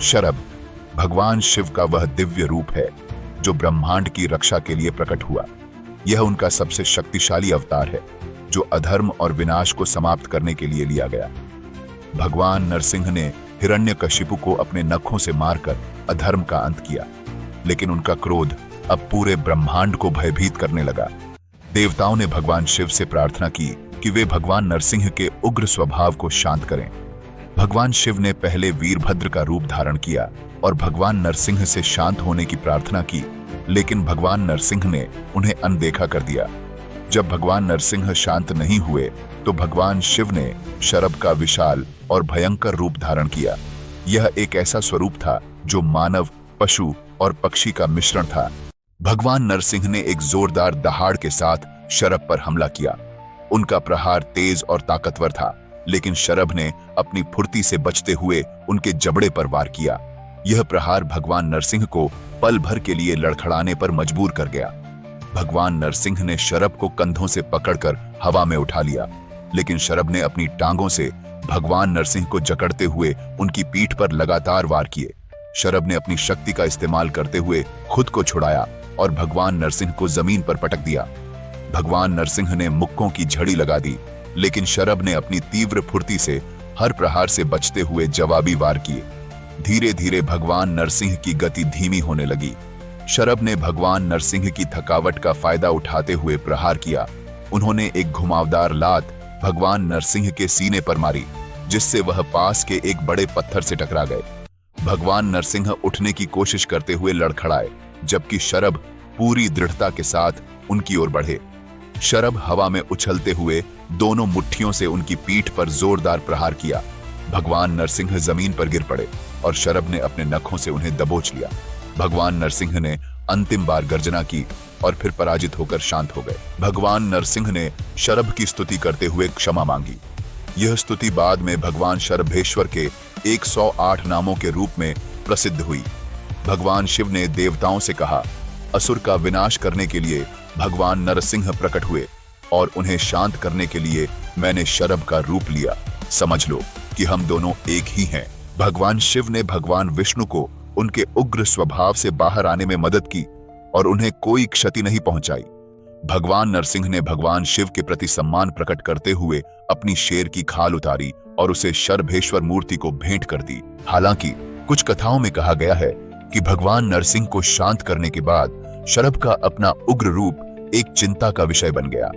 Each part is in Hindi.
शरभ भगवान शिव का वह दिव्य रूप है जो ब्रह्मांड की रक्षा के लिए प्रकट हुआ। यह उनका सबसे शक्तिशाली अवतार है जो अधर्म और विनाश को समाप्त करने के लिए लिया गया। भगवान नरसिंह ने हिरण्यकशिपु को अपने नखों से मारकर अधर्म का अंत किया, लेकिन उनका क्रोध अब पूरे ब्रह्मांड को भयभीत करने लगा। देवताओं ने भगवान शिव से प्रार्थना की कि वे भगवान नरसिंह के उग्र स्वभाव को शांत करें। भगवान शिव ने पहले वीरभद्र का रूप धारण किया और भगवान नरसिंह से शांत होने की प्रार्थना की, लेकिन भगवान नरसिंह ने उन्हें अनदेखा कर दिया। जब भगवान नरसिंह शांत नहीं हुए तो भगवान शिव ने शरभ का विशाल और भयंकर रूप धारण किया। यह एक ऐसा स्वरूप था जो मानव, पशु और पक्षी का मिश्रण था। भगवान नरसिंह ने एक जोरदार दहाड़ के साथ शरभ पर हमला किया। उनका प्रहार तेज और ताकतवर था, लेकिन शरभ ने अपनी फुर्ती से बचते हुए उनके जबड़े पर वार किया। यह प्रहार भगवान नरसिंह को पल भर के लिए लड़खड़ाने पर मजबूर कर गया। भगवान नरसिंह ने शरभ को कंधों से पकड़कर हवा में उठा लिया, लेकिन शरभ ने अपनी टांगों से भगवान नरसिंह को जकड़ते हुए उनकी पीठ पर लगातार वार किए। शरभ ने अपनी शक्ति का इस्तेमाल करते हुए खुद को छुड़ाया और भगवान नरसिंह को जमीन पर पटक दिया। भगवान नरसिंह ने मुक्कों की झड़ी लगा दी, लेकिन शरभ ने अपनी तीव्र फुर्ती से हर प्रहार से बचते हुए जवाबी वार किए। धीरे धीरे भगवान नरसिंह की गति धीमी होने लगी। शरभ ने भगवान नरसिंह की थकावट का फायदा उठाते हुए प्रहार किया। उन्होंने एक घुमावदार लात भगवान नरसिंह के सीने पर मारी, जिससे वह पास के एक बड़े पत्थर से टकरा गए। भगवान नरसिंह उठने की कोशिश करते हुए लड़खड़ाए, जबकि शरभ पूरी दृढ़ता के साथ उनकी ओर बढ़े। शरभ हवा में उछलते हुए दोनों मुट्ठियों से उनकी पीठ पर जोरदार प्रहार किया। भगवान नरसिंह जमीन पर गिर पड़े और शरभ ने अपने नखों से उन्हें दबोच लिया। भगवान नरसिंह ने अंतिम बार गर्जना की और फिर पराजित होकर शांत हो गए। भगवान नरसिंह ने शरभ की स्तुति करते हुए क्षमा मांगी। यह स्तुति बाद में भगवान शरभेश्वर के 108 नामों के रूप में प्रसिद्ध हुई। भगवान शिव ने देवताओं से कहा, असुर का विनाश करने के लिए भगवान नरसिंह प्रकट हुए और उन्हें शांत करने के लिए मैंने शरभ का रूप लिया। समझ लो कि हम दोनों एक ही हैं। भगवान शिव ने भगवान विष्णु को उनके उग्र स्वभाव से बाहर आने में मदद की और उन्हें कोई क्षति नहीं पहुंचाई। भगवान नरसिंह ने भगवान शिव के प्रति सम्मान प्रकट करते हुए अपनी शेर की खाल उतारी और उसे शरभेश्वर मूर्ति को भेंट कर दी। हालांकि कुछ कथाओं में कहा गया है कि भगवान नरसिंह को शांत करने के बाद शरभ का अपना उग्र रूप एक चिंता का विषय बन गया।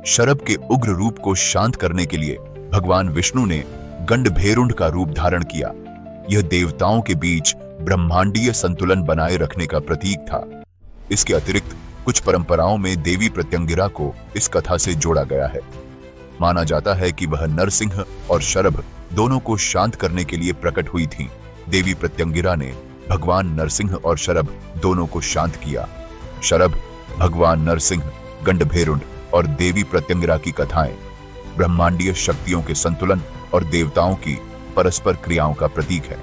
शरभ के उग्र रूप को शांत करने के लिए भगवान विष्णु ने गंडभेरुंड का रूप धारण किया। यह देवताओं के बीच ब्रह्मांडीय संतुलन बनाए रखने का प्रतीक था। इसके अतिरिक्त कुछ परंपराओं में देवी प्रत्यंगिरा को इस कथा से जोड़ा गया है। माना जाता है कि वह नरसिंह और शरभ दोनों को शांत करने के लिए प्रकट हुई थीं। देवी प्रत्यंगिरा ने भगवान नरसिंह और शरभ दोनों को शांत किया। शरभ, भगवान नरसिंह, गंडभेरुंड और देवी प्रत्यंगिरा की कथाएं ब्रह्मांडीय शक्तियों के संतुलन और देवताओं की परस्पर क्रियाओं का प्रतीक है।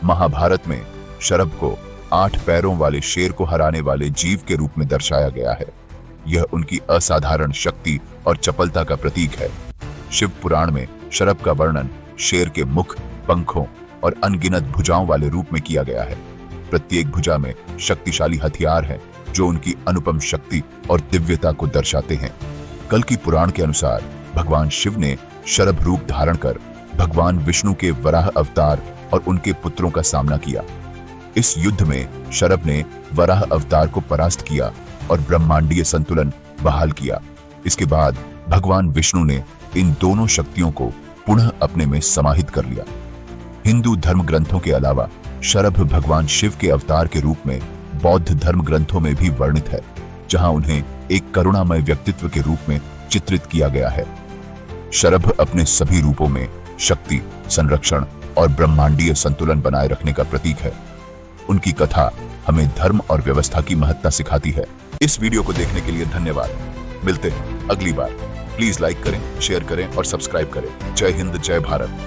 महाभारत में शरभ को 8 पैरों वाले शेर को हराने वाले जीव के रूप में दर्शाया गया है। यह उनकी असाधारण शक्ति और चपलता का प्रतीक है। शिव पुराण में शरभ का वर्णन शेर के मुख, पंखों और अनगिनत भुजाओं वाले रूप में किया गया है। प्रत्येक भुजा में शक्तिशाली हथियार है जो उनकी अनुपम शक्ति और दिव्यता को दर्शाते हैं। कल्कि पुराण के अनुसार भगवान शिव ने शरभ रूप धारण कर भगवान विष्णु के वराह अवतार और उनके पुत्रों का सामना किया। इस युद्ध में शरभ ने वराह अवतार को परास्त किया और ब्रह्मांडीय संतुलन बहाल किया। इसके बाद भगवान विष्णु ने इन दोनों शक्तियों को पुनः अपने में समाहित कर लिया। हिंदू धर्म ग्रंथों के अलावा शरभ भगवान शिव के अवतार के रूप में बौद्ध धर्म ग्रंथों में भी वर्णित है, जहां उन्हें एक करुणामय व्यक्तित्व के रूप में चित्रित किया गया है। शरभ अपने सभी रूपों में शक्ति, संरक्षण और ब्रह्मांडीय संतुलन बनाए रखने का प्रतीक है। उनकी कथा हमें धर्म और व्यवस्था की महत्ता सिखाती है। इस वीडियो को देखने के लिए धन्यवाद। मिलते हैं अगली बार। प्लीज लाइक करें, शेयर करें और सब्सक्राइब करें। जय हिंद, जय भारत।